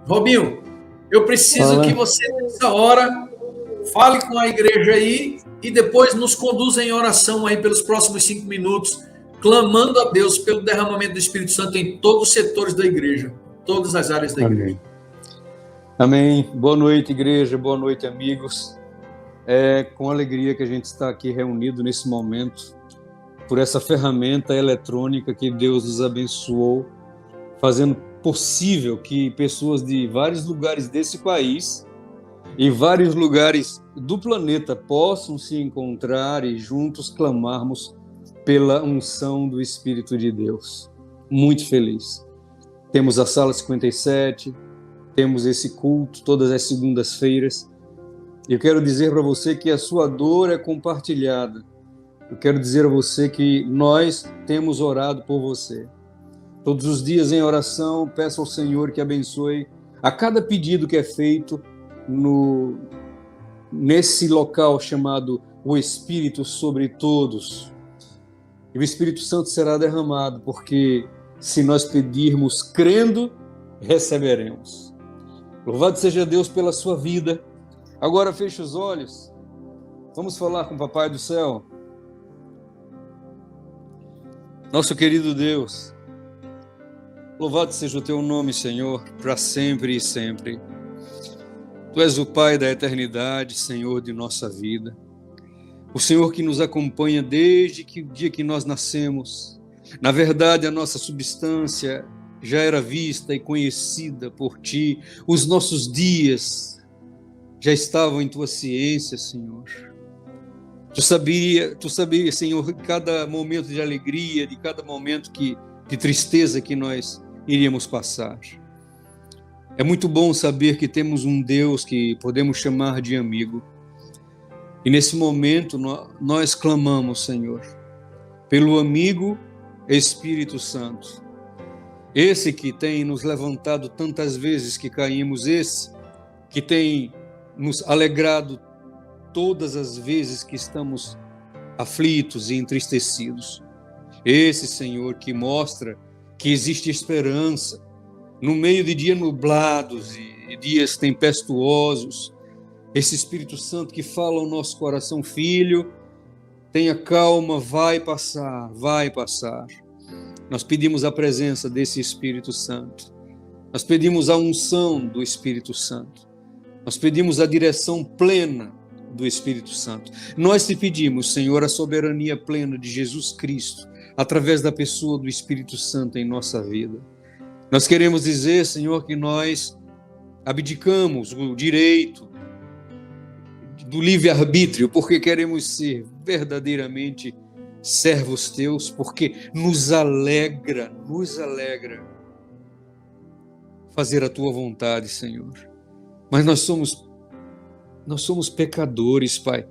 Robinho, eu preciso Fala. que você, nessa hora, fale com a igreja aí e depois nos conduza em oração aí pelos próximos 5 minutos, clamando a Deus pelo derramamento do Espírito Santo em todos os setores da igreja, todas as áreas da igreja. Amém. Amém. Boa noite, igreja. Boa noite, amigos. É com alegria que a gente está aqui reunido nesse momento, por essa ferramenta eletrônica que Deus nos abençoou, fazendo possível que pessoas de vários lugares desse país e vários lugares do planeta possam se encontrar e juntos clamarmos pela unção do Espírito de Deus. Muito feliz. Temos a Sala 57, temos esse culto todas as segundas-feiras. Eu quero dizer para você que a sua dor é compartilhada. Eu quero dizer a você que nós temos orado por você. Todos os dias em oração, peço ao Senhor que abençoe a cada pedido que é feito nesse local chamado o Espírito sobre todos. E o Espírito Santo será derramado, porque se nós pedirmos crendo, receberemos. Louvado seja Deus pela sua vida. Agora feche os olhos. Vamos falar com o Papai do Céu. Nosso querido Deus, louvado seja o teu nome, Senhor, para sempre e sempre. Tu és o Pai da eternidade, Senhor de nossa vida. O Senhor que nos acompanha desde o dia que nós nascemos. Na verdade, a nossa substância já era vista e conhecida por Ti. Os nossos dias já estavam em Tua ciência, Senhor. Tu sabia, Senhor, de cada momento de alegria, de cada momento de tristeza que nós iríamos passar. É muito bom saber que temos um Deus que podemos chamar de amigo. E nesse momento nós clamamos, Senhor, pelo amigo Espírito Santo. Esse que tem nos levantado tantas vezes que caímos, esse que tem nos alegrado todas as vezes que estamos aflitos e entristecidos. Esse Senhor que mostra que existe esperança no meio de dias nublados e dias tempestuosos. Esse Espírito Santo que fala ao nosso coração: filho, tenha calma, vai passar, vai passar. Nós pedimos a presença desse Espírito Santo. Nós pedimos a unção do Espírito Santo. Nós pedimos a direção plena do Espírito Santo. Nós te pedimos, Senhor, a soberania plena de Jesus Cristo, através da pessoa do Espírito Santo em nossa vida. Nós queremos dizer, Senhor, que nós abdicamos o direito do livre-arbítrio, porque queremos ser verdadeiramente servos teus, porque nos alegra fazer a tua vontade, Senhor. Mas nós somos pecadores, Pai.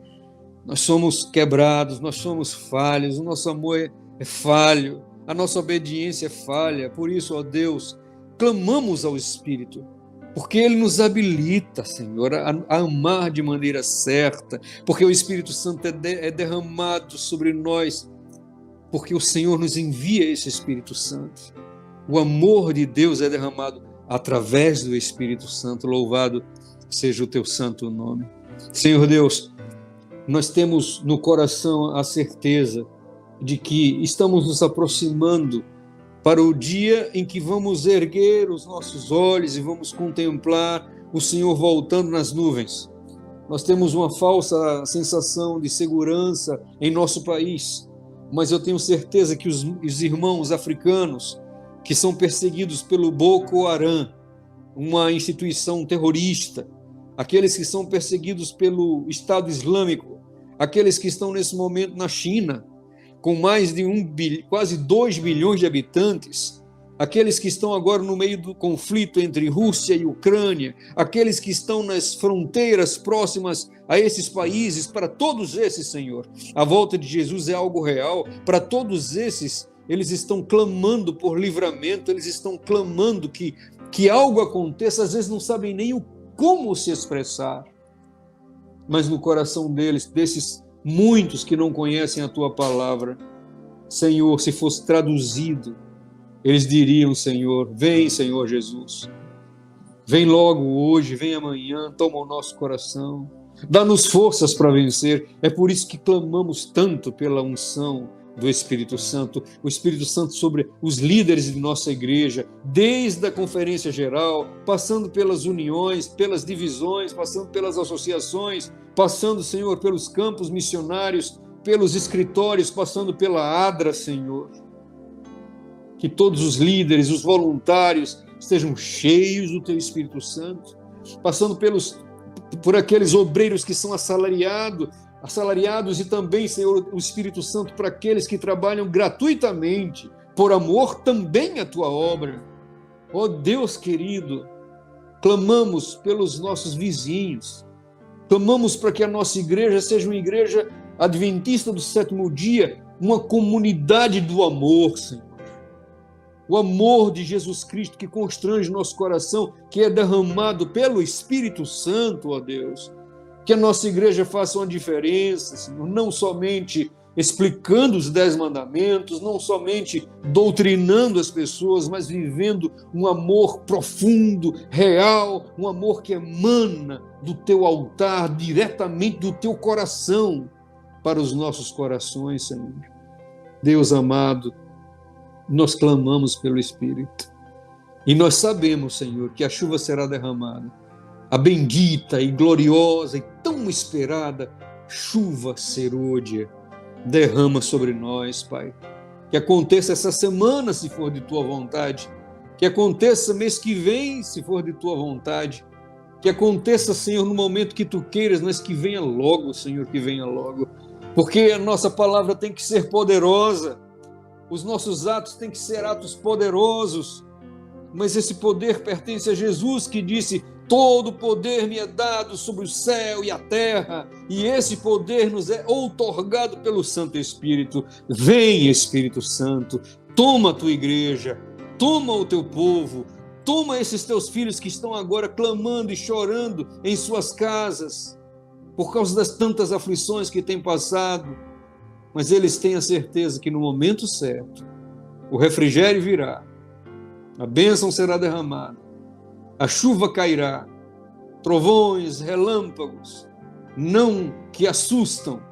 Nós somos quebrados, nós somos falhos, o nosso amor é falho, a nossa obediência é falha. Por isso, ó Deus, clamamos ao Espírito, porque Ele nos habilita, Senhor, a amar de maneira certa, porque o Espírito Santo é derramado sobre nós, porque o Senhor nos envia esse Espírito Santo. O amor de Deus é derramado através do Espírito Santo. Louvado seja o teu santo nome. Senhor Deus, nós temos no coração a certeza de que estamos nos aproximando para o dia em que vamos erguer os nossos olhos e vamos contemplar o Senhor voltando nas nuvens. Nós temos uma falsa sensação de segurança em nosso país, mas eu tenho certeza que os irmãos africanos que são perseguidos pelo Boko Haram, uma instituição terrorista, aqueles que são perseguidos pelo Estado Islâmico, aqueles que estão nesse momento na China, com mais de quase 2 bilhões de habitantes, aqueles que estão agora no meio do conflito entre Rússia e Ucrânia, aqueles que estão nas fronteiras próximas a esses países, para todos esses, Senhor, a volta de Jesus é algo real. Para todos esses, eles estão clamando por livramento, eles estão clamando que algo aconteça, às vezes não sabem nem como se expressar, mas no coração deles, desses muitos que não conhecem a tua palavra, Senhor, se fosse traduzido, eles diriam, Senhor, vem, Senhor Jesus. Vem logo hoje, vem amanhã, toma o nosso coração, dá-nos forças para vencer. É por isso que clamamos tanto pela unção do Espírito Santo, o Espírito Santo sobre os líderes de nossa igreja, desde a conferência geral, passando pelas uniões, pelas divisões, passando pelas associações, passando, Senhor, pelos campos missionários, pelos escritórios, passando pela ADRA, Senhor. Que todos os líderes, os voluntários, estejam cheios do Teu Espírito Santo, passando por aqueles obreiros que são assalariados e também, Senhor, o Espírito Santo para aqueles que trabalham gratuitamente, por amor também à Tua obra. Ó Deus querido, clamamos pelos nossos vizinhos, clamamos para que a nossa igreja seja uma igreja adventista do sétimo dia, uma comunidade do amor, Senhor. O amor de Jesus Cristo que constrange nosso coração, que é derramado pelo Espírito Santo, ó Deus. Que a nossa igreja faça uma diferença, Senhor, não somente explicando os 10 mandamentos, não somente doutrinando as pessoas, mas vivendo um amor profundo, real, um amor que emana do teu altar, diretamente do teu coração, para os nossos corações, Senhor. Deus amado, nós clamamos pelo Espírito. E nós sabemos, Senhor, que a chuva será derramada. A bendita e gloriosa e tão esperada chuva serôdia derrama sobre nós, Pai. Que aconteça essa semana, se for de Tua vontade. Que aconteça mês que vem, se for de Tua vontade. Que aconteça, Senhor, no momento que Tu queiras, mas que venha logo, Senhor, que venha logo. Porque a nossa palavra tem que ser poderosa. Os nossos atos têm que ser atos poderosos, mas esse poder pertence a Jesus, que disse: todo poder me é dado sobre o céu e a terra, e esse poder nos é outorgado pelo Santo Espírito. Vem, Espírito Santo, toma a tua igreja, toma o teu povo, toma esses teus filhos que estão agora clamando e chorando em suas casas, por causa das tantas aflições que têm passado. Mas eles têm a certeza que no momento certo, o refrigério virá, a bênção será derramada, a chuva cairá, trovões, relâmpagos, não que assustam,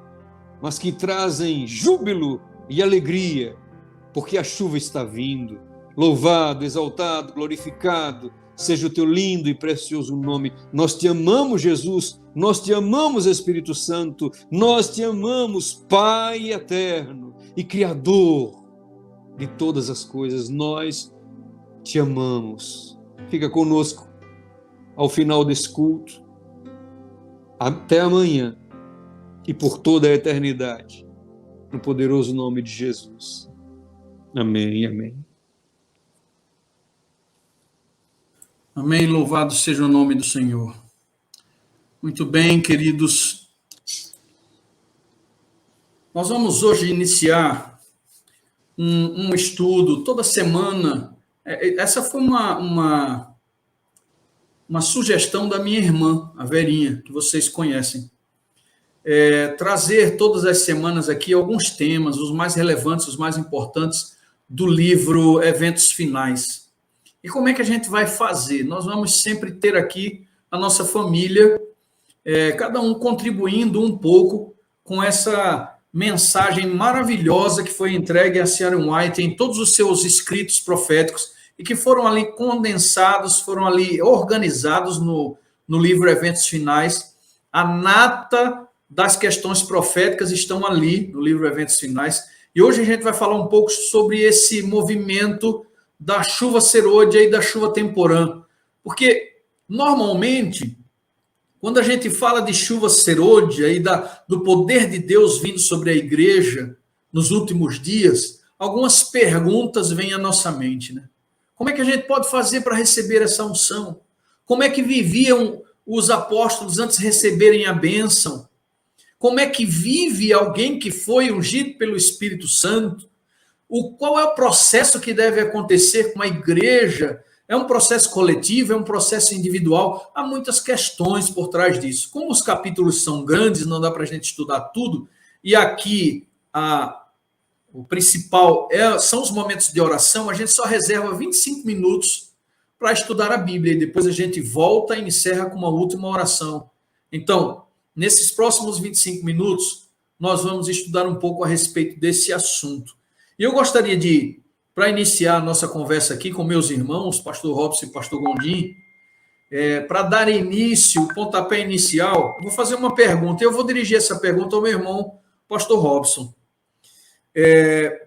mas que trazem júbilo e alegria, porque a chuva está vindo. Louvado, exaltado, glorificado seja o teu lindo e precioso nome. Nós te amamos, Jesus. Nós te amamos, Espírito Santo. Nós te amamos, Pai eterno e Criador de todas as coisas. Nós te amamos. Fica conosco ao final desse culto. Até amanhã e por toda a eternidade. No poderoso nome de Jesus. Amém, amém. Amém, louvado seja o nome do Senhor. Muito bem, queridos. Nós vamos hoje iniciar um estudo, toda semana. Essa foi uma sugestão da minha irmã, a Verinha, que vocês conhecem. Trazer todas as semanas aqui alguns temas, os mais relevantes, os mais importantes, do livro Eventos Finais. E como é que a gente vai fazer? Nós vamos sempre ter aqui a nossa família, cada um contribuindo um pouco com essa mensagem maravilhosa que foi entregue a Sharon White em todos os seus escritos proféticos e que foram ali condensados, foram ali organizados no livro Eventos Finais. A nata das questões proféticas estão ali no livro Eventos Finais. E hoje a gente vai falar um pouco sobre esse movimento da chuva serôdia e da chuva temporã. Porque, normalmente, quando a gente fala de chuva serôdia e do poder de Deus vindo sobre a igreja nos últimos dias, algumas perguntas vêm à nossa mente, né? Como é que a gente pode fazer para receber essa unção? Como é que viviam os apóstolos antes de receberem a bênção? Como é que vive alguém que foi ungido pelo Espírito Santo? Qual é o processo que deve acontecer com a igreja? É um processo coletivo, é um processo individual? Há muitas questões por trás disso. Como os capítulos são grandes, não dá para a gente estudar tudo, e aqui o principal são os momentos de oração, a gente só reserva 25 minutos para estudar a Bíblia. E depois a gente volta e encerra com uma última oração. Então, nesses próximos 25 minutos, nós vamos estudar um pouco a respeito desse assunto. E eu gostaria de, para iniciar a nossa conversa aqui com meus irmãos, pastor Robson e pastor Gondim, para dar início, o pontapé inicial, eu vou fazer uma pergunta. Eu vou dirigir essa pergunta ao meu irmão, pastor Robson.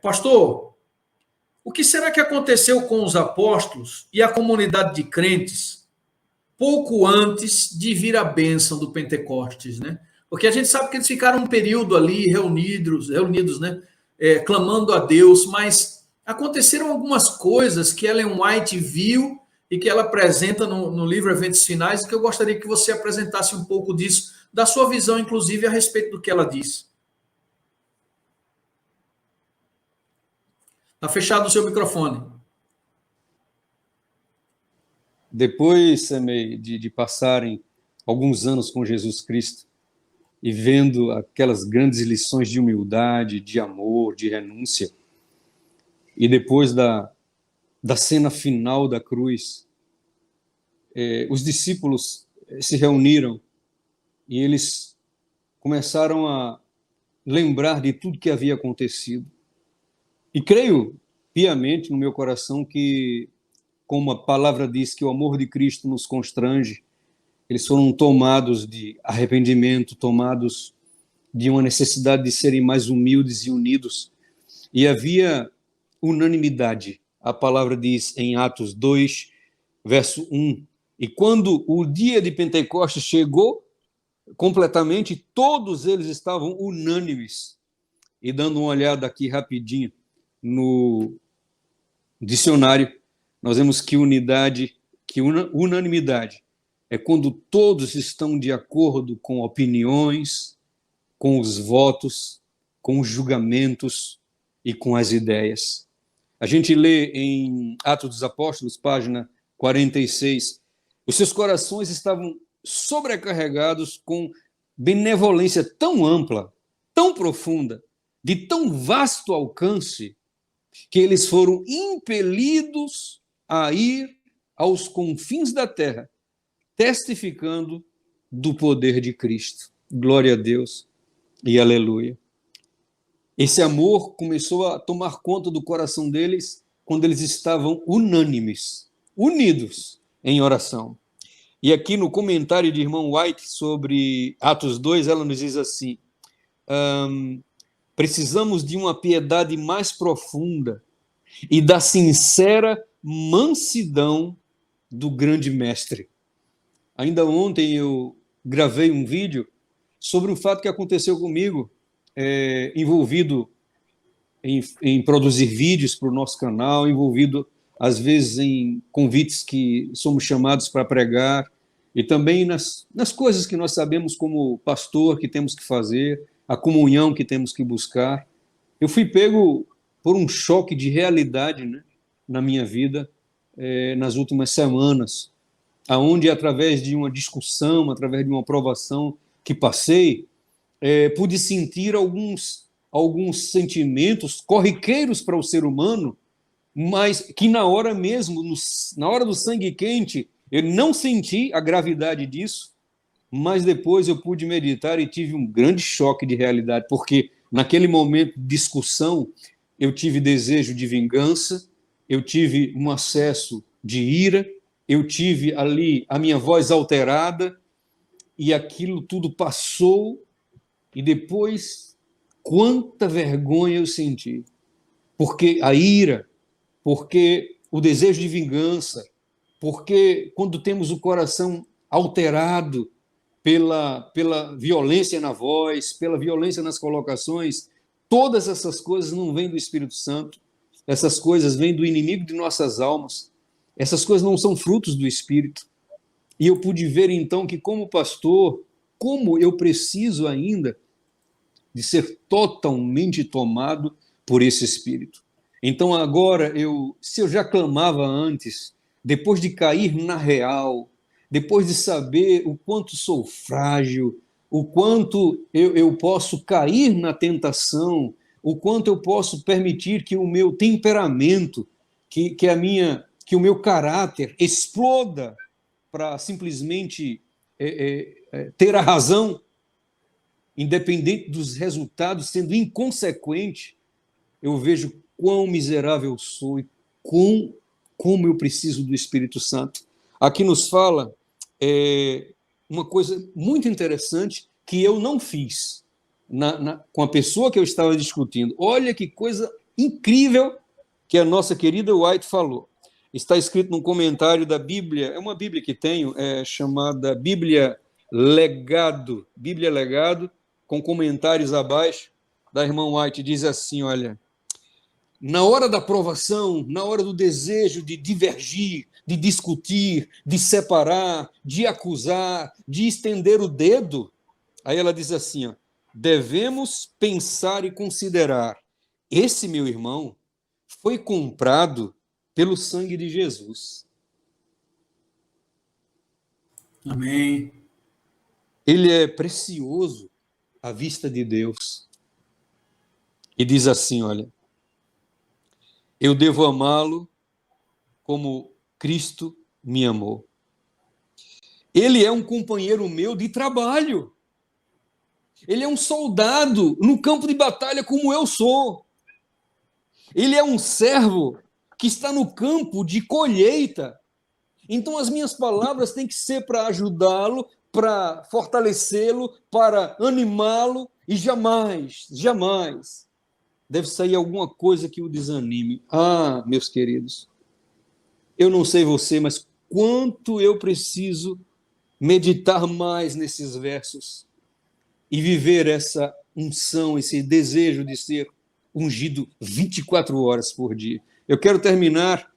Pastor, o que será que aconteceu com os apóstolos e a comunidade de crentes pouco antes de vir a bênção do Pentecostes, né? Porque a gente sabe que eles ficaram um período ali reunidos, né? Clamando a Deus, mas aconteceram algumas coisas que Ellen White viu e que ela apresenta no livro Eventos Finais, e que eu gostaria que você apresentasse um pouco disso, da sua visão, inclusive, a respeito do que ela diz. Está fechado o seu microfone. Depois, Semei, de passarem alguns anos com Jesus Cristo e vendo aquelas grandes lições de humildade, de amor, de renúncia, e depois da cena final da cruz, os discípulos se reuniram e eles começaram a lembrar de tudo que havia acontecido. E creio piamente no meu coração que, como a palavra diz, que o amor de Cristo nos constrange, eles foram tomados de arrependimento, tomados de uma necessidade de serem mais humildes e unidos. E havia unanimidade. A palavra diz em Atos 2, verso 1, e quando o dia de Pentecostes chegou, completamente, todos eles estavam unânimes. E dando uma olhada aqui rapidinho no dicionário, nós vemos que unanimidade é quando todos estão de acordo com opiniões, com os votos, com os julgamentos e com as ideias. A gente lê em Atos dos Apóstolos, página 46, os seus corações estavam sobrecarregados com benevolência tão ampla, tão profunda, de tão vasto alcance, que eles foram impelidos a ir aos confins da terra, testificando do poder de Cristo. Glória a Deus e aleluia. Esse amor começou a tomar conta do coração deles quando eles estavam unânimes, unidos em oração. E aqui no comentário de irmão White sobre Atos 2, ela nos diz assim, precisamos de uma piedade mais profunda e da sincera mansidão do grande mestre. Ainda ontem eu gravei um vídeo sobre um fato que aconteceu comigo, envolvido em produzir vídeos para o nosso canal, envolvido, às vezes, em convites que somos chamados para pregar, e também nas coisas que nós sabemos como pastor que temos que fazer, a comunhão que temos que buscar. Eu fui pego por um choque de realidade, né, na minha vida, nas últimas semanas, aonde, através de uma discussão, através de uma provação que passei, pude sentir alguns sentimentos corriqueiros para o ser humano, mas que na hora mesmo, na hora do sangue quente, eu não senti a gravidade disso, mas depois eu pude meditar e tive um grande choque de realidade, porque naquele momento de discussão eu tive desejo de vingança, eu tive um acesso de ira, eu tive ali a minha voz alterada, e aquilo tudo passou, e depois, quanta vergonha eu senti. Porque a ira, porque o desejo de vingança, porque quando temos o coração alterado pela violência na voz, pela violência nas colocações, todas essas coisas não vêm do Espírito Santo, essas coisas vêm do inimigo de nossas almas, essas coisas não são frutos do Espírito. E eu pude ver, então, que como pastor, como eu preciso ainda de ser totalmente tomado por esse Espírito. Então, agora, se eu já clamava antes, depois de cair na real, depois de saber o quanto sou frágil, o quanto eu posso cair na tentação, o quanto eu posso permitir que o meu temperamento, que a minha que o meu caráter exploda para simplesmente ter a razão, independente dos resultados, sendo inconsequente, eu vejo quão miserável eu sou e como eu preciso do Espírito Santo. Aqui nos fala uma coisa muito interessante que eu não fiz com a pessoa que eu estava discutindo. Olha que coisa incrível que a nossa querida White falou. Está escrito num comentário da Bíblia, é uma Bíblia que tenho, chamada Bíblia Legado, com comentários abaixo, da irmã White, diz assim, olha, na hora da provação, na hora do desejo de divergir, de discutir, de separar, de acusar, de estender o dedo, aí ela diz assim, ó, devemos pensar e considerar, esse meu irmão foi comprado pelo sangue de Jesus. Amém. Ele é precioso à vista de Deus. E diz assim, olha, eu devo amá-lo como Cristo me amou. Ele é um companheiro meu de trabalho. Ele é um soldado no campo de batalha como eu sou. Ele é um servo que está no campo de colheita. Então as minhas palavras têm que ser para ajudá-lo, para fortalecê-lo, para animá-lo e jamais deve sair alguma coisa que o desanime. Ah, meus queridos, eu não sei você, mas quanto eu preciso meditar mais nesses versos e viver essa unção, esse desejo de ser ungido 24 horas por dia. Eu quero terminar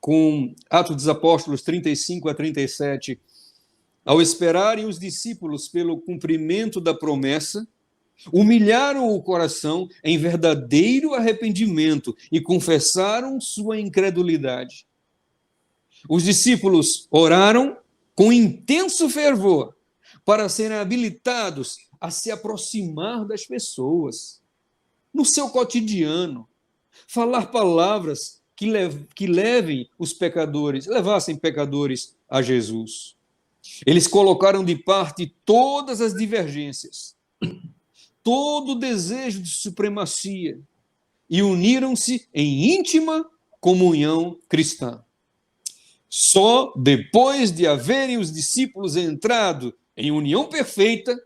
com Atos dos Apóstolos 35 a 37. Ao esperarem os discípulos pelo cumprimento da promessa, humilharam o coração em verdadeiro arrependimento e confessaram sua incredulidade. Os discípulos oraram com intenso fervor para serem habilitados a se aproximar das pessoas no seu cotidiano, falar palavras que levassem pecadores a Jesus. Eles colocaram de parte todas as divergências, todo o desejo de supremacia e uniram-se em íntima comunhão cristã. Só depois de haverem os discípulos entrado em união perfeita,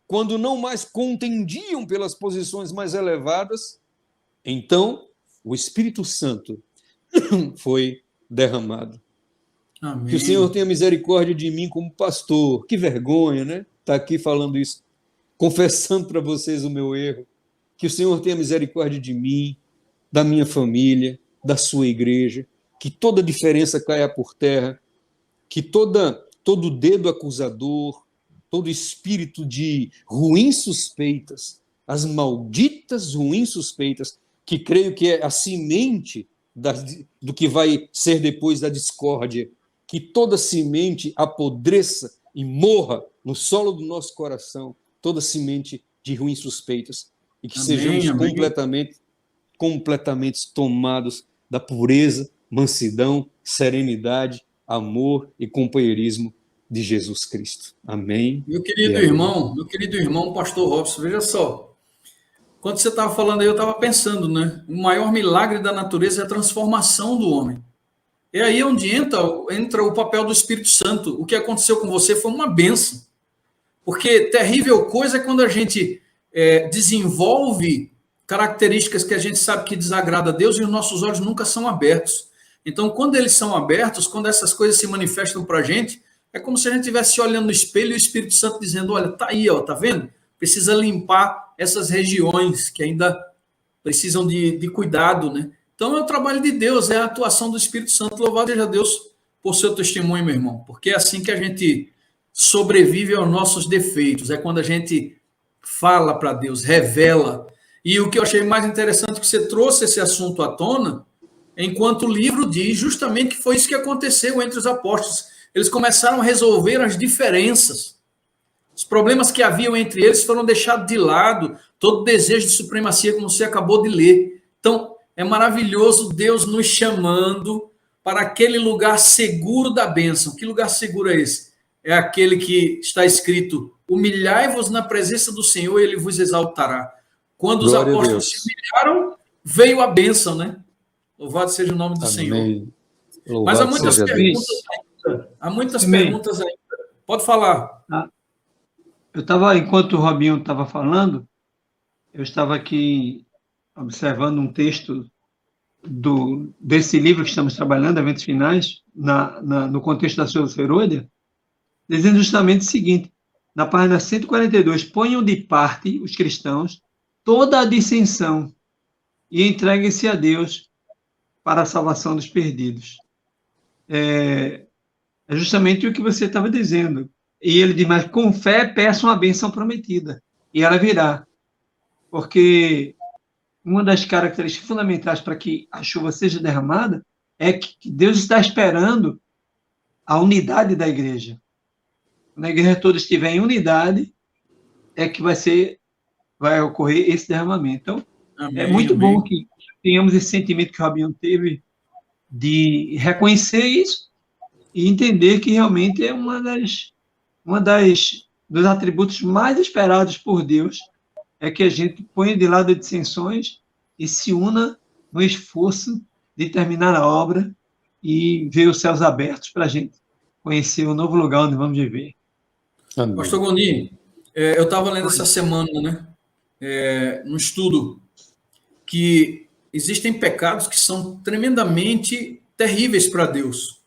quando não mais contendiam pelas posições mais elevadas, então o Espírito Santo foi derramado. Amém. Que o Senhor tenha misericórdia de mim como pastor. Que vergonha, né? Estar aqui falando isso, confessando para vocês o meu erro. Que o Senhor tenha misericórdia de mim, da minha família, da sua igreja, que toda diferença caia por terra, que todo dedo acusador, todo espírito de ruins suspeitas, as malditas ruins suspeitas, que creio que é a semente do que vai ser depois da discórdia, que toda semente apodreça e morra no solo do nosso coração, toda semente de ruins suspeitas, e que sejamos completamente tomados da pureza, mansidão, serenidade, amor e companheirismo de Jesus Cristo. Amém. Meu querido irmão, pastor Robson, veja só. Quando você estava falando aí, eu estava pensando, né? O maior milagre da natureza é a transformação do homem. É aí onde entra o papel do Espírito Santo. O que aconteceu com você foi uma bênção. Porque terrível coisa é quando a gente desenvolve características que a gente sabe que desagrada a Deus e os nossos olhos nunca são abertos. Então, quando eles são abertos, quando essas coisas se manifestam para a gente, é como se a gente estivesse olhando no espelho e o Espírito Santo dizendo, olha, tá aí, ó, tá vendo? Precisa limpar essas regiões que ainda precisam de cuidado, né? Então, é o trabalho de Deus, é a atuação do Espírito Santo. Louvado seja Deus por seu testemunho, meu irmão, porque é assim que a gente sobrevive aos nossos defeitos, é quando a gente fala para Deus, revela. E o que eu achei mais interessante é que você trouxe esse assunto à tona, enquanto o livro diz justamente que foi isso que aconteceu entre os apóstolos. Eles começaram a resolver as diferenças. Os problemas que haviam entre eles foram deixados de lado, todo desejo de supremacia, como você acabou de ler. Então, é maravilhoso Deus nos chamando para aquele lugar seguro da bênção. Que lugar seguro é esse? É aquele que está escrito: humilhai-vos na presença do Senhor e ele vos exaltará. Quando os Glória a apóstolos Deus. se humilharam, veio a bênção, né? Louvado seja o nome do Senhor. Amém. Mas há Louvado muitas seja perguntas Deus. ainda. Há muitas Amém. perguntas ainda. Pode falar. Eu estava, enquanto o Robinho estava falando, eu estava aqui observando um texto desse livro que estamos trabalhando, Eventos Finais, no contexto da sua Herôdia, dizendo justamente o seguinte, na página 142, ponham de parte, os cristãos, toda a dissensão e entreguem-se a Deus para a salvação dos perdidos. É justamente o que você estava dizendo. E ele diz, mas com fé peçam a bênção prometida, e ela virá. Porque uma das características fundamentais para que a chuva seja derramada é que Deus está esperando a unidade da igreja. Quando a igreja toda estiver em unidade, é que vai ocorrer esse derramamento. Então, Amém, é muito amém. bom que tenhamos esse sentimento que o Robinho teve de reconhecer isso e entender que realmente é dos atributos mais esperados por Deus, é que a gente ponha de lado as dissensões e se una no esforço de terminar a obra e ver os céus abertos para a gente conhecer o novo lugar onde vamos viver. Amém. Pastor Gondim, eu estava lendo essa semana, né, no estudo, que existem pecados que são tremendamente terríveis para Deus.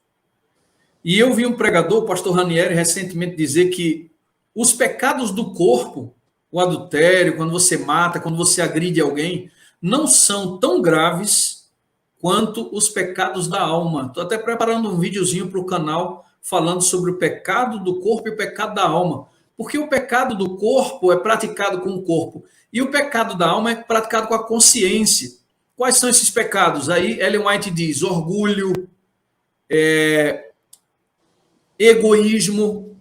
E eu vi um pregador, o pastor Ranieri, recentemente dizer que os pecados do corpo, o adultério, quando você mata, quando você agride alguém, não são tão graves quanto os pecados da alma. Estou até preparando um videozinho para o canal falando sobre o pecado do corpo e o pecado da alma. Porque o pecado do corpo é praticado com o corpo e o pecado da alma é praticado com a consciência. Quais são esses pecados? Aí Ellen White diz: orgulho, egoísmo,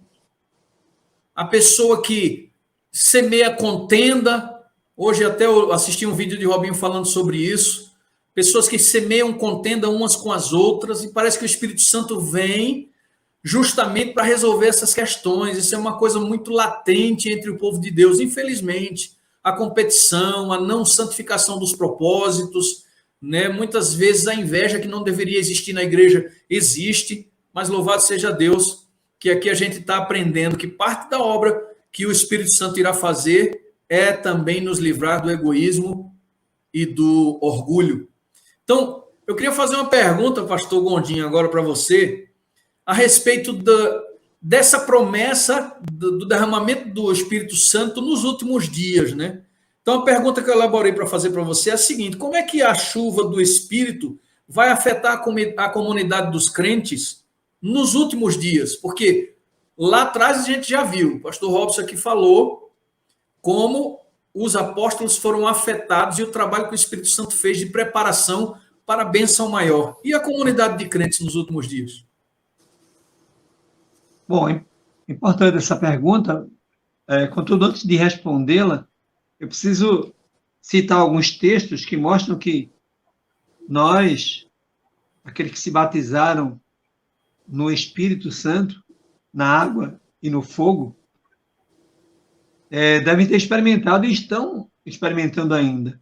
a pessoa que semeia contenda. Hoje até eu assisti um vídeo de Robinho falando sobre isso. Pessoas que semeiam contenda umas com as outras, e parece que o Espírito Santo vem justamente para resolver essas questões. Isso é uma coisa muito latente entre o povo de Deus, infelizmente. A competição, a não santificação dos propósitos, né? Muitas vezes a inveja que não deveria existir na igreja existe, mas louvado seja Deus, que aqui a gente está aprendendo que parte da obra que o Espírito Santo irá fazer é também nos livrar do egoísmo e do orgulho. Então, eu queria fazer uma pergunta, pastor Gondim, agora para você, a respeito dessa promessa do derramamento do Espírito Santo nos últimos dias, né? Então, a pergunta que eu elaborei para fazer para você é a seguinte: como é que a chuva do Espírito vai afetar a comunidade dos crentes nos últimos dias? Porque lá atrás a gente já viu, o pastor Robson aqui falou como os apóstolos foram afetados e o trabalho que o Espírito Santo fez de preparação para a bênção maior. E a comunidade de crentes nos últimos dias? Bom, é importante essa pergunta. Contudo, antes de respondê-la, eu preciso citar alguns textos que mostram que nós, aqueles que se batizaram no Espírito Santo, na água e no fogo, devem ter experimentado e estão experimentando ainda.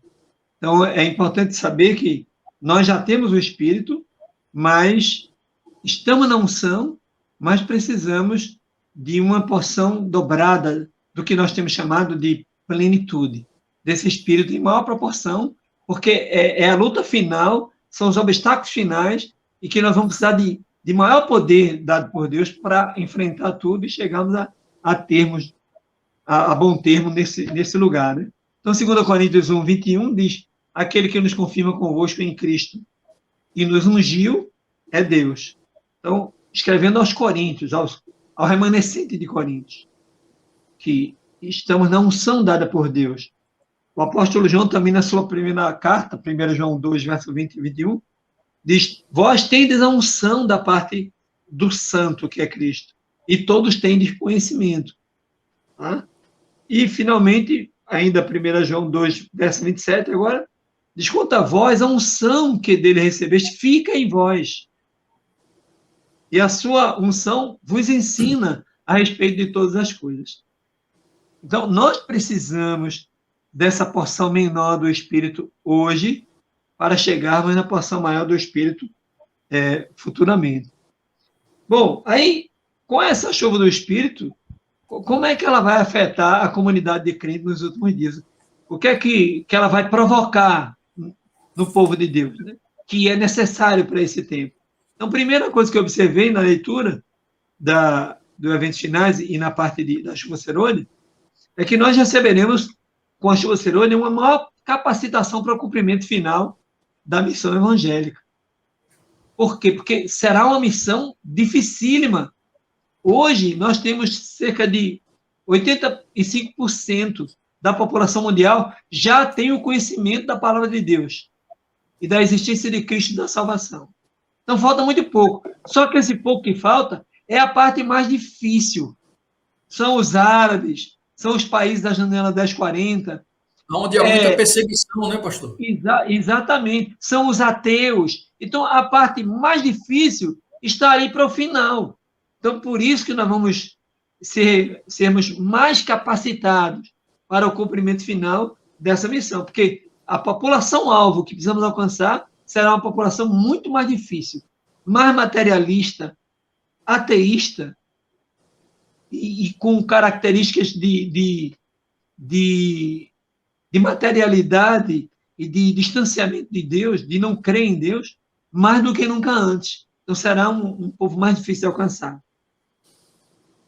Então, é importante saber que nós já temos o Espírito, mas estamos na unção, mas precisamos de uma porção dobrada do que nós temos chamado de plenitude, desse Espírito em maior proporção, porque é a luta final, são os obstáculos finais, e que nós vamos precisar de maior poder dado por Deus para enfrentar tudo e chegarmos a bom termo nesse lugar, né? Então, 2 Coríntios 1, 21 diz: aquele que nos confirma convosco em Cristo e nos ungiu é Deus. Então, escrevendo aos Coríntios, ao remanescente de Coríntios, que estamos na unção dada por Deus. O apóstolo João também, na sua primeira carta, 1 João 2, verso 20 e 21, diz: vós tendes a unção da parte do santo, que é Cristo, e todos têm conhecimento. Tá? E, finalmente, ainda 1 João 2, verso 27, agora, diz: quanto a vós, a unção que dele recebeste fica em vós, e a sua unção vos ensina a respeito de todas as coisas. Então, nós precisamos dessa porção menor do Espírito hoje para chegarmos na porção maior do Espírito futuramente. Bom, aí, com essa chuva do Espírito, como é que ela vai afetar a comunidade de crentes nos últimos dias? O que é que ela vai provocar no povo de Deus, né? Que é necessário para esse tempo? Então, a primeira coisa que eu observei na leitura do Eventos Finais e na parte da chuva serônia é que nós receberemos, com a chuva serônia, uma maior capacitação para o cumprimento final da missão evangélica. Por quê? Porque será uma missão dificílima. Hoje, nós temos cerca de 85% da população mundial já tem o conhecimento da palavra de Deus e da existência de Cristo e da salvação. Então, falta muito pouco. Só que esse pouco que falta é a parte mais difícil. São os árabes, são os países da janela 1040. Onde há muita perseguição, né, pastor? Exatamente. São os ateus. Então, a parte mais difícil está ali para o final. Então, por isso que nós vamos sermos mais capacitados para o cumprimento final dessa missão, porque a população-alvo que precisamos alcançar será uma população muito mais difícil, mais materialista, ateísta, e com características de materialidade e de distanciamento de Deus, de não crer em Deus, mais do que nunca antes. Então, será um povo mais difícil de alcançar.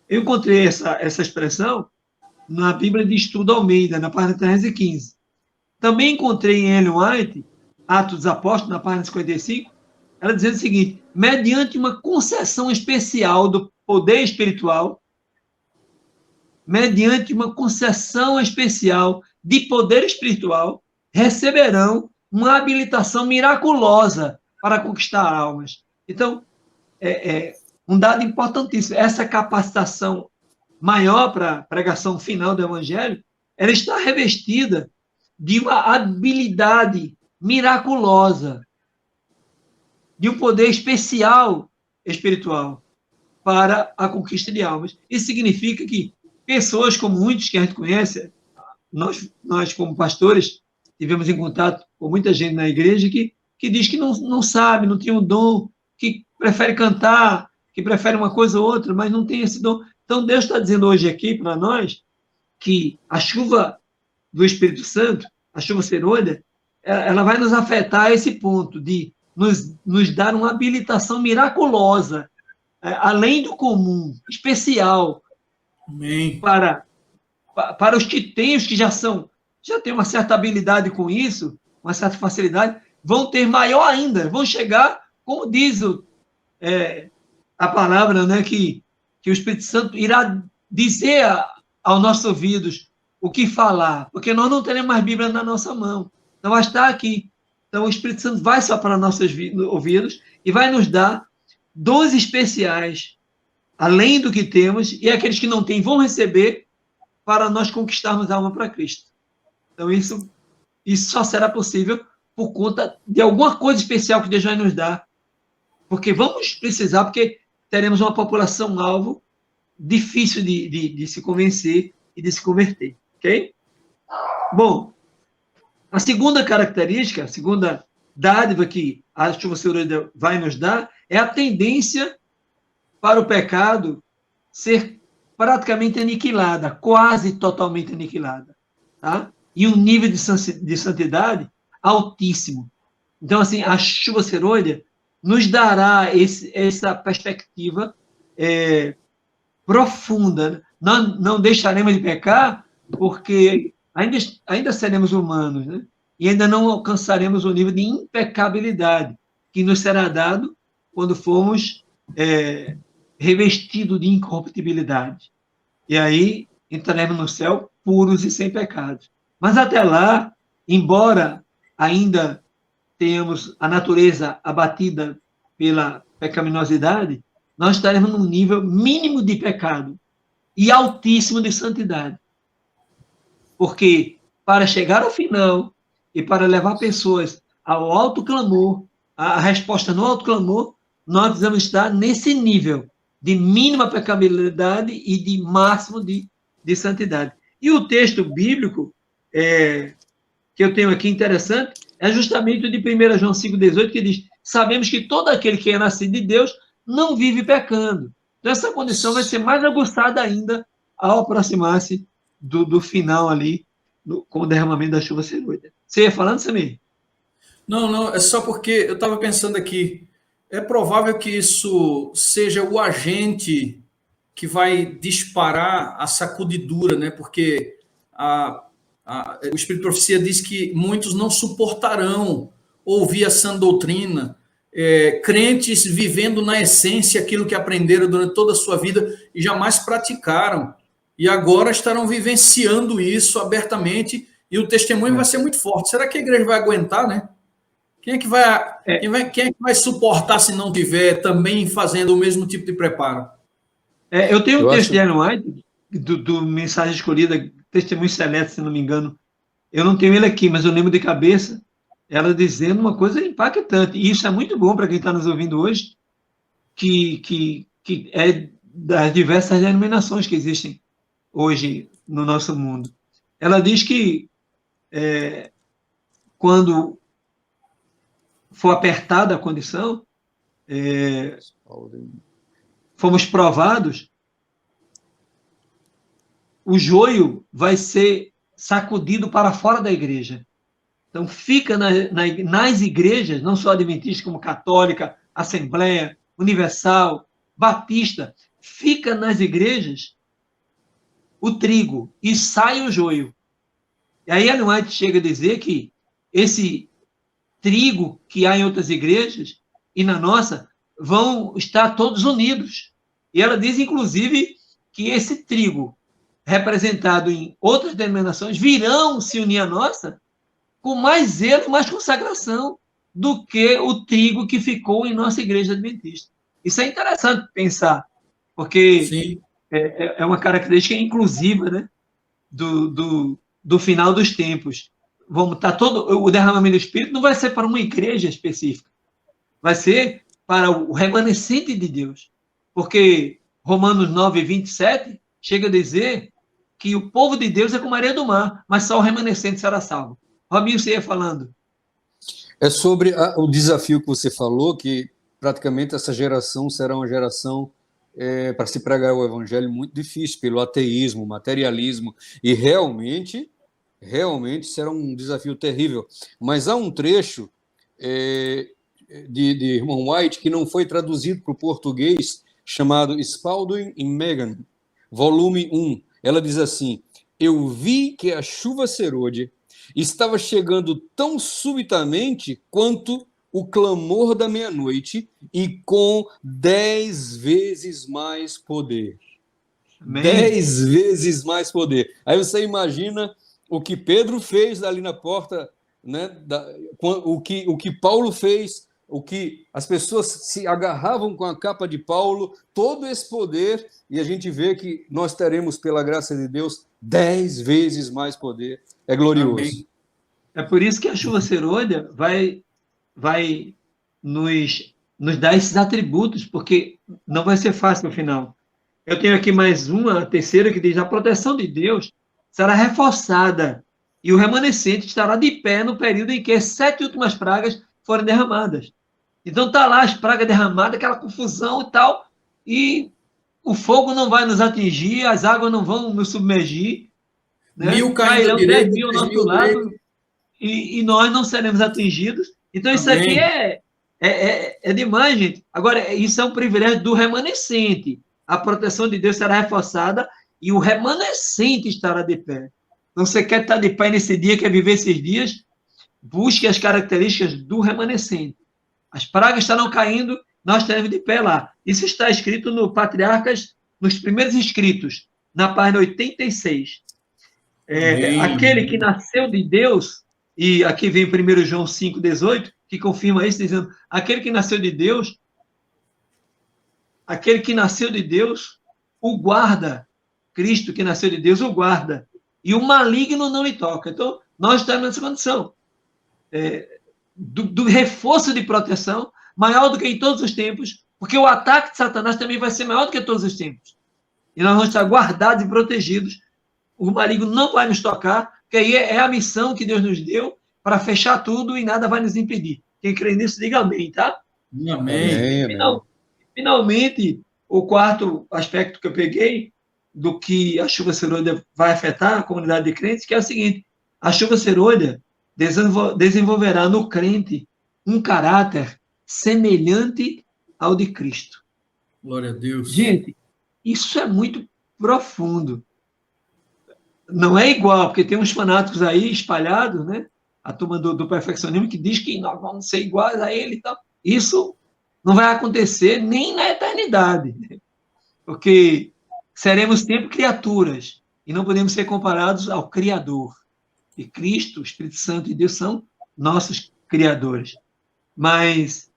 Eu encontrei essa expressão na Bíblia de Estudo Almeida, na página 315. Também encontrei em Ellen White, Atos dos Apóstolos, na página 55, ela dizendo o seguinte: mediante uma concessão especial do poder espiritual, mediante uma concessão especial de poder espiritual, receberão uma habilitação miraculosa para conquistar almas. Então, um dado importantíssimo, essa capacitação maior para a pregação final do Evangelho, ela está revestida de uma habilidade miraculosa, de um poder especial espiritual para a conquista de almas. Isso significa que pessoas como muitos que a gente conhece, nós como pastores, tivemos em contato com muita gente na igreja que diz que não sabe, não tem o dom, que prefere cantar, que prefere uma coisa ou outra, mas não tem esse dom. Então, Deus está dizendo hoje aqui para nós que a chuva do Espírito Santo, a chuva serônia, ela vai nos afetar a esse ponto de nos dar uma habilitação miraculosa, além do comum, especial, Amém. para os que têm, os que já têm uma certa habilidade com isso, uma certa facilidade, vão ter maior ainda, vão chegar, como diz a palavra, né, que o Espírito Santo irá dizer aos nossos ouvidos o que falar, porque nós não teremos mais Bíblia na nossa mão, não vai estar aqui. Então, o Espírito Santo vai soprar nossos ouvidos e vai nos dar dons especiais, além do que temos, e aqueles que não têm vão receber para nós conquistarmos a alma para Cristo. Então, isso só será possível por conta de alguma coisa especial que Deus vai nos dar, porque vamos precisar, porque teremos uma população-alvo difícil de se convencer e de se converter, ok? Bom, a segunda característica, a segunda dádiva que a chuva serônia vai nos dar é a tendência para o pecado ser praticamente aniquilada, quase totalmente aniquilada, tá? E um nível de santidade altíssimo. Então, assim, a chuva serônia nos dará essa perspectiva profunda. Não deixaremos de pecar, porque ainda seremos humanos, né? E ainda não alcançaremos o nível de impecabilidade que nos será dado quando formos revestidos de incorruptibilidade. E aí entraremos no céu puros e sem pecados. Mas até lá, embora ainda tenhamos a natureza abatida pela pecaminosidade, nós estaremos num nível mínimo de pecado e altíssimo de santidade. Porque para chegar ao final e para levar pessoas ao alto clamor, a resposta no alto clamor, nós precisamos estar nesse nível de mínima pecabilidade e de máximo de santidade. E o texto bíblico que eu tenho aqui interessante é justamente o de 1 João 5,18, que diz: sabemos que todo aquele que é nascido de Deus não vive pecando. Então, essa condição vai ser mais aguçada ainda ao aproximar-se do final ali, com o derramamento da chuva serôdia. Você ia falando, Samir? Não, é só porque eu estava pensando aqui, é provável que isso seja o agente que vai disparar a sacudidura, né? Porque o Espírito de Profecia diz que muitos não suportarão ouvir a sã doutrina, crentes vivendo na essência aquilo que aprenderam durante toda a sua vida e jamais praticaram, e agora estarão vivenciando isso abertamente, e o testemunho vai ser muito forte. Será que a igreja vai aguentar, né? Quem é que vai suportar se não tiver também fazendo o mesmo tipo de preparo? Eu tenho um texto de Ellen White, do Mensagem Escolhida, Testemunho Seleto, se não me engano. Eu não tenho ele aqui, mas eu lembro de cabeça ela dizendo uma coisa impactante. E isso é muito bom para quem está nos ouvindo hoje, que é das diversas denominações que existem hoje no nosso mundo. Ela diz que quando for apertada a condição, fomos provados, o joio vai ser sacudido para fora da igreja. Então, fica nas igrejas, não só adventistas, como católica, Assembleia, Universal, Batista, fica nas igrejas o trigo e sai o joio. E aí Ellen White chega a dizer que esse trigo que há em outras igrejas e na nossa vão estar todos unidos. E ela diz, inclusive, que esse trigo representado em outras denominações virão se unir à nossa com mais zelo e mais consagração do que o trigo que ficou em nossa igreja adventista. Isso é interessante pensar, porque é uma característica inclusiva, né, do final dos tempos. O derramamento do Espírito não vai ser para uma igreja específica, vai ser para o remanescente de Deus. Porque Romanos 9:27 chega a dizer que o povo de Deus é como a areia do mar, mas só o remanescente será salvo. Robinho, você ia falando. É sobre o desafio que você falou, que praticamente essa geração será uma geração para se pregar o evangelho muito difícil, pelo ateísmo, materialismo, e realmente será um desafio terrível. Mas há um trecho de irmão White que não foi traduzido para o português, chamado Spalding e Megan, volume 1. Ela diz assim: eu vi que a chuva serôdia estava chegando tão subitamente quanto o clamor da meia-noite e com 10 vezes mais poder. Amém. 10 vezes mais poder. Aí você imagina o que Pedro fez ali na porta, né, o que Paulo fez, o que as pessoas se agarravam com a capa de Paulo, todo esse poder, e a gente vê que nós teremos, pela graça de Deus, 10 vezes mais poder. É glorioso. Amém. É por isso que a chuva serôdia vai nos dar esses atributos, porque não vai ser fácil no final. Eu tenho aqui mais uma, a terceira, que diz: a proteção de Deus será reforçada e o remanescente estará de pé no período em que as 7 últimas pragas forem derramadas. Então está lá as pragas derramadas, aquela confusão e tal, e o fogo não vai nos atingir, as águas não vão nos submergir, né? 1000 caindo à direita, 10.000 ao nosso lado, e nós não seremos atingidos. Então isso aqui é demais, gente. Agora, isso é um privilégio do remanescente. A proteção de Deus será reforçada e o remanescente estará de pé. Então, você quer estar de pé nesse dia, quer viver esses dias, busque as características do remanescente. As pragas estarão caindo, nós estaremos de pé lá. Isso está escrito no Patriarcas, nos primeiros escritos, na página 86. Aquele que nasceu de Deus, e aqui vem 1 João 5,18, que confirma isso, dizendo: aquele que nasceu de Deus, o guarda. Cristo que nasceu de Deus o guarda. E o maligno não lhe toca. Então, nós estamos nessa condição do reforço de proteção, maior do que em todos os tempos, porque o ataque de Satanás também vai ser maior do que em todos os tempos. E nós vamos estar guardados e protegidos. O maligno não vai nos tocar, porque aí é a missão que Deus nos deu para fechar tudo e nada vai nos impedir. Quem crê nisso, diga amém, tá? Amém. Finalmente, o quarto aspecto que eu peguei do que a chuva serôdia vai afetar a comunidade de crentes, que é o seguinte: a chuva serôdia desenvolverá no crente um caráter semelhante ao de Cristo. Glória a Deus. Gente, isso é muito profundo. Não é igual, porque tem uns fanáticos aí espalhados, né? A turma do perfeccionismo que diz que nós vamos ser iguais a ele e tal. Isso não vai acontecer nem na eternidade, porque seremos sempre criaturas e não podemos ser comparados ao Criador. E Cristo, o Espírito Santo e Deus são nossos criadores. Mas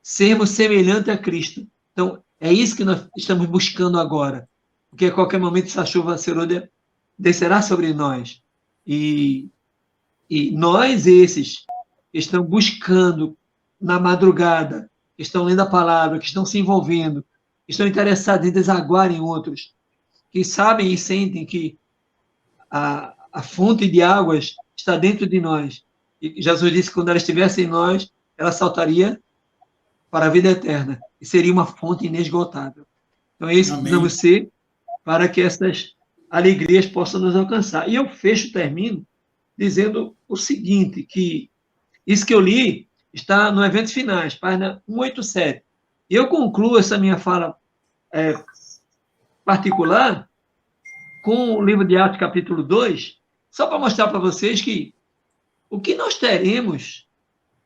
sermos semelhantes a Cristo. Então, é isso que nós estamos buscando agora, porque a qualquer momento essa chuva serôdia descerá sobre nós. E nós, esses, que estão buscando na madrugada, que estão lendo a palavra, que estão se envolvendo, que estão interessados em desaguar em outros, que sabem e sentem que a fonte de águas está dentro de nós. E Jesus disse que quando ela estivesse em nós, ela saltaria para a vida eterna e seria uma fonte inesgotável. Então é isso que precisamos ser para que essas alegrias possam nos alcançar. E eu termino dizendo o seguinte, que isso que eu li está no Eventos Finais, página 187. E eu concluo essa minha fala particular com o livro de Atos, capítulo 2, só para mostrar para vocês que o que nós teremos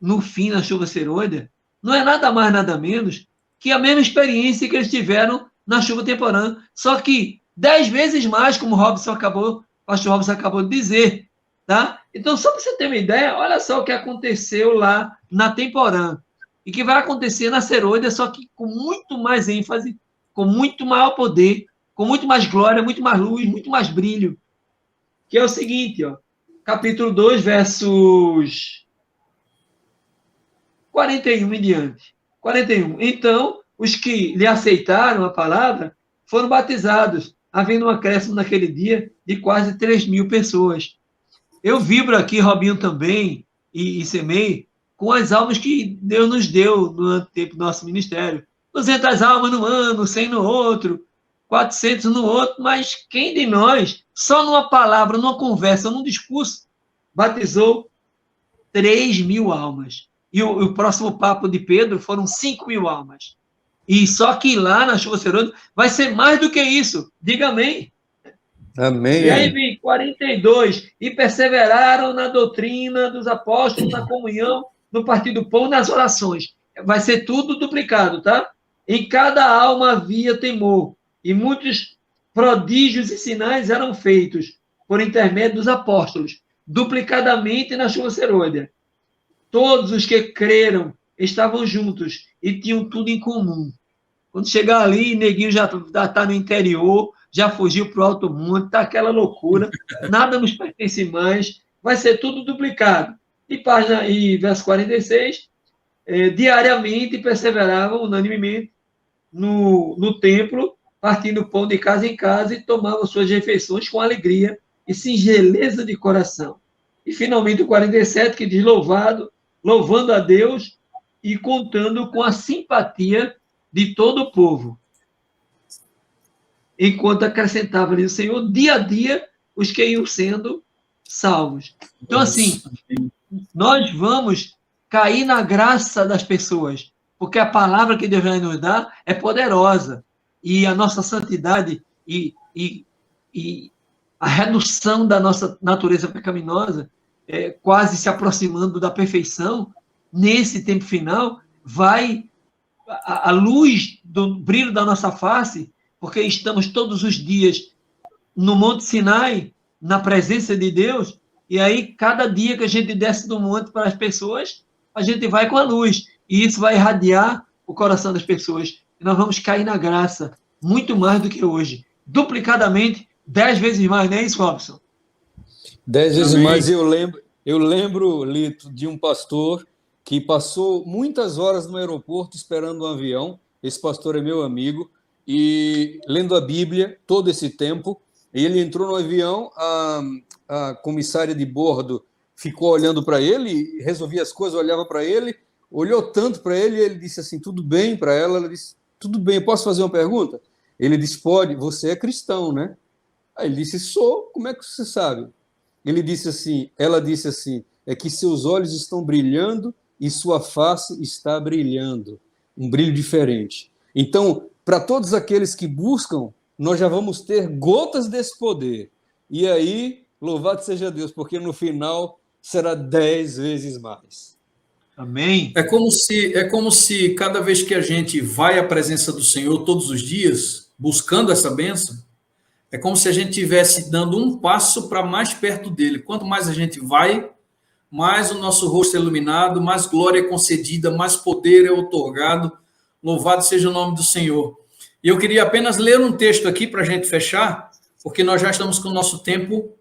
no fim da chuva serôdia não é nada mais, nada menos que a mesma experiência que eles tiveram na chuva temporã, só que 10 vezes mais, como o pastor Robson acabou de dizer, tá? Então, só para você ter uma ideia, olha só o que aconteceu lá na temporã, e que vai acontecer na serôdia, só que com muito mais ênfase, com muito maior poder, com muito mais glória, muito mais luz, muito mais brilho, que é o seguinte, ó, capítulo 2, versos 41 em diante. 41. Então, os que lhe aceitaram a palavra foram batizados, havendo um acréscimo naquele dia de quase 3.000 pessoas. Eu vibro aqui, Robinho também, e Semei, com as almas que Deus nos deu no tempo do nosso ministério. 200 almas no ano, 100 no outro, 400 no outro, mas quem de nós, só numa palavra, numa conversa, num discurso, batizou 3.000 almas? E o próximo papo de Pedro foram 5.000 almas. E só que lá na chuva serôdia vai ser mais do que isso. Diga amém. Amém. E aí vem 42. E perseveraram na doutrina dos apóstolos, na comunhão, no partir do pão, nas orações. Vai ser tudo duplicado, tá? Em cada alma havia temor. E muitos prodígios e sinais eram feitos por intermédio dos apóstolos, duplicadamente na chuva serôdia. Todos os que creram estavam juntos e tinham tudo em comum. Quando chegar ali, neguinho já está no interior, já fugiu para o alto monte, está aquela loucura, nada nos pertence mais, vai ser tudo duplicado. E verso 46, diariamente perseveravam unanimemente no templo, partindo pão de casa em casa e tomavam suas refeições com alegria e singeleza de coração. E finalmente o 47, que diz louvando a Deus e contando com a simpatia de todo o povo. Enquanto acrescentava-lhe o Senhor, dia a dia, os que iam sendo salvos. Então, assim, nós vamos cair na graça das pessoas, porque a palavra que Deus vai nos dar é poderosa. E a nossa santidade e a redução da nossa natureza pecaminosa, quase se aproximando da perfeição, nesse tempo final, a luz do brilho da nossa face, porque estamos todos os dias no Monte Sinai, na presença de Deus, e aí cada dia que a gente desce do monte para as pessoas, a gente vai com a luz, e isso vai irradiar o coração das pessoas, e nós vamos cair na graça, muito mais do que hoje, duplicadamente, 10 vezes mais, não é isso, Robson? 10 vezes mais. Eu lembro, Lito, de um pastor que passou muitas horas no aeroporto esperando um avião. Esse pastor é meu amigo, e lendo a Bíblia todo esse tempo. Ele entrou no avião, a comissária de bordo ficou olhando para ele, resolvia as coisas, olhava para ele, olhou tanto para ele, e ele disse assim, tudo bem para ela? Ela disse, tudo bem, posso fazer uma pergunta? Ele disse, pode, você é cristão, né? Aí ele disse, sou, como é que você sabe? Ela disse assim, é que seus olhos estão brilhando e sua face está brilhando, um brilho diferente. Então, para todos aqueles que buscam, nós já vamos ter gotas desse poder. E aí, louvado seja Deus, porque no final será 10 vezes mais. Amém. É como se cada vez que a gente vai à presença do Senhor todos os dias, buscando essa bênção, é como se a gente estivesse dando um passo para mais perto dele. Quanto mais a gente vai, mais o nosso rosto é iluminado, mais glória é concedida, mais poder é otorgado. Louvado seja o nome do Senhor. E eu queria apenas ler um texto aqui para a gente fechar, porque nós já estamos com o nosso tempo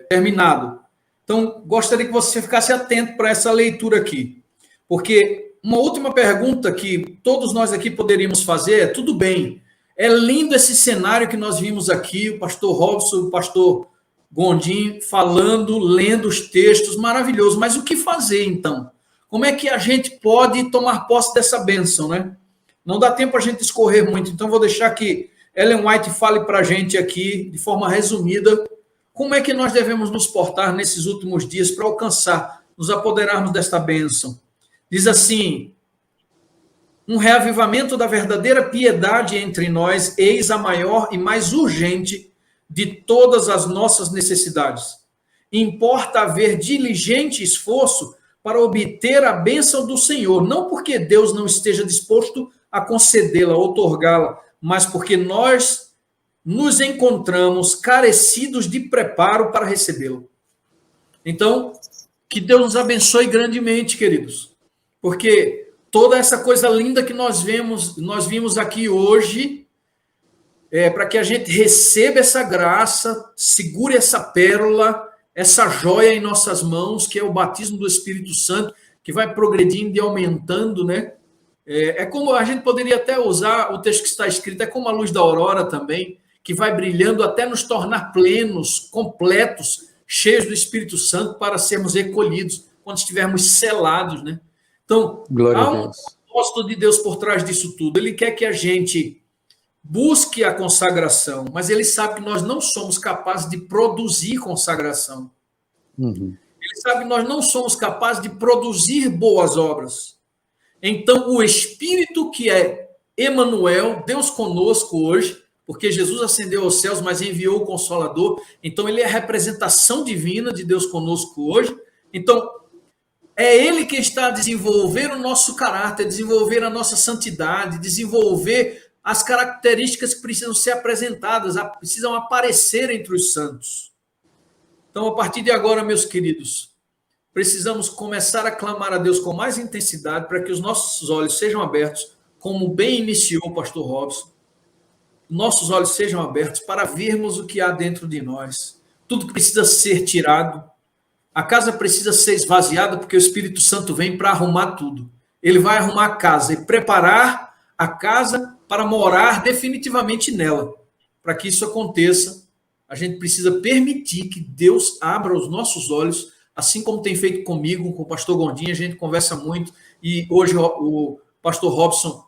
terminado. Então, gostaria que você ficasse atento para essa leitura aqui, porque uma última pergunta que todos nós aqui poderíamos fazer é, tudo bem, é lindo esse cenário que nós vimos aqui, o pastor Robson, o pastor Gondim falando, lendo os textos, maravilhoso, mas o que fazer então? Como é que a gente pode tomar posse dessa bênção, né? Não dá tempo a gente escorrer muito, então vou deixar que Ellen White fale para a gente aqui, de forma resumida, como é que nós devemos nos portar nesses últimos dias para alcançar, nos apoderarmos desta bênção. Diz assim, um reavivamento da verdadeira piedade entre nós, eis a maior e mais urgente de todas as nossas necessidades. Importa haver diligente esforço para obter a bênção do Senhor, não porque Deus não esteja disposto a concedê-la, a otorgá-la, mas porque nós nos encontramos carecidos de preparo para recebê-lo. Então, que Deus nos abençoe grandemente, queridos, porque toda essa coisa linda que nós vimos aqui hoje, para que a gente receba essa graça, segure essa pérola, essa joia em nossas mãos, que é o batismo do Espírito Santo, que vai progredindo e aumentando, né? É como a gente poderia até usar o texto que está escrito, é como a luz da aurora também, que vai brilhando até nos tornar plenos, completos, cheios do Espírito Santo para sermos recolhidos quando estivermos selados, né? Então, há um propósito de Deus por trás disso tudo. Ele quer que a gente busque a consagração, mas ele sabe que nós não somos capazes de produzir consagração. Ele sabe que nós não somos capazes de produzir boas obras. Então, o Espírito que é Emanuel, Deus conosco hoje, porque Jesus ascendeu aos céus, mas enviou o Consolador, então ele é a representação divina de Deus conosco hoje. Então, é ele que está a desenvolver o nosso caráter, desenvolver a nossa santidade, desenvolver as características que precisam ser apresentadas, precisam aparecer entre os santos. Então, a partir de agora, meus queridos, precisamos começar a clamar a Deus com mais intensidade para que os nossos olhos sejam abertos, como bem iniciou o pastor Robson. Nossos olhos sejam abertos para vermos o que há dentro de nós. Tudo que precisa ser tirado. A casa precisa ser esvaziada porque o Espírito Santo vem para arrumar tudo. Ele vai arrumar a casa e preparar a casa para morar definitivamente nela. Para que isso aconteça, a gente precisa permitir que Deus abra os nossos olhos, assim como tem feito comigo, com o pastor Gondim, a gente conversa muito, e hoje o pastor Robson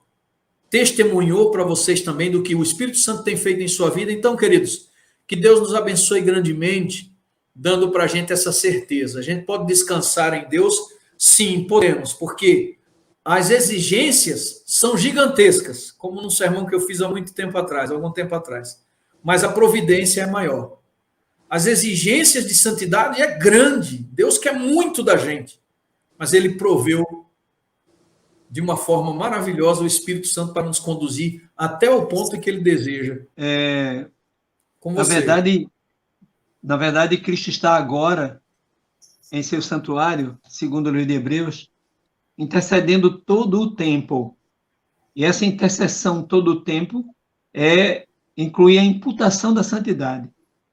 testemunhou para vocês também do que o Espírito Santo tem feito em sua vida. Então, queridos, que Deus nos abençoe grandemente, dando para a gente essa certeza. A gente pode descansar em Deus? Sim, podemos, porque as exigências são gigantescas, como num sermão que eu fiz há algum tempo atrás, mas a providência é maior. As exigências de santidade é grande, Deus quer muito da gente, mas ele proveu de uma forma maravilhosa o Espírito Santo para nos conduzir até o ponto em que ele deseja. Na verdade, Cristo está agora em seu santuário, segundo o livro de Hebreus, intercedendo todo o tempo. E essa intercessão todo o tempo inclui a imputação da santidade.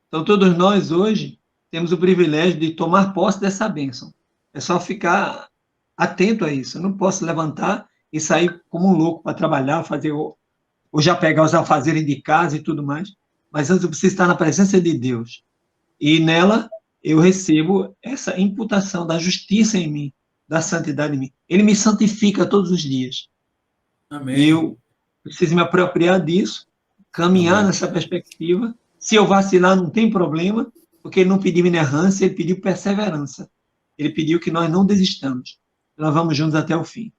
Então, todos nós hoje temos o privilégio de tomar posse dessa bênção. É só ficar atento a isso. Eu não posso levantar e sair como um louco para trabalhar, fazer ou já pegar os afazeres de casa e tudo mais. Mas antes eu preciso estar na presença de Deus. E nela eu recebo essa imputação da justiça em mim, da santidade em mim. Ele me santifica todos os dias. Amém. Eu preciso me apropriar disso, caminhar Amém. nessa perspectiva. Se eu vacilar, não tem problema, porque ele não pediu inerrância, ele pediu perseverança. Ele pediu que nós não desistamos. Nós vamos juntos até o fim.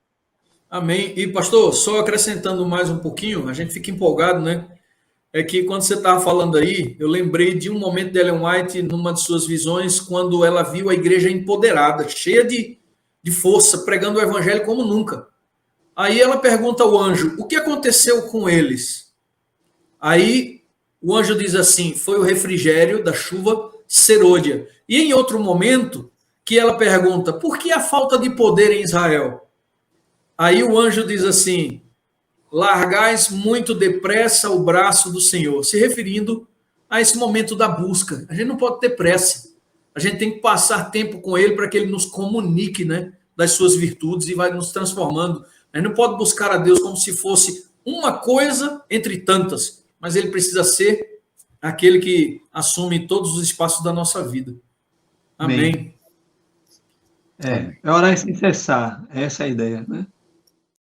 Amém. E, pastor, só acrescentando mais um pouquinho, a gente fica empolgado, né? É que quando você estava falando aí, eu lembrei de um momento de Ellen White, numa de suas visões, quando ela viu a igreja empoderada, cheia de força, pregando o evangelho como nunca. Aí ela pergunta ao anjo, o que aconteceu com eles? Aí o anjo diz assim, foi o refrigério da chuva serôdia. E em outro momento, que ela pergunta, por que a falta de poder em Israel? Aí o anjo diz assim, largais muito depressa o braço do Senhor, se referindo a esse momento da busca. A gente não pode ter pressa. A gente tem que passar tempo com ele para que ele nos comunique, né, das suas virtudes e vai nos transformando. A gente não pode buscar a Deus como se fosse uma coisa entre tantas, mas ele precisa ser aquele que assume todos os espaços da nossa vida. Amém. É orar sem cessar, essa é a ideia, né?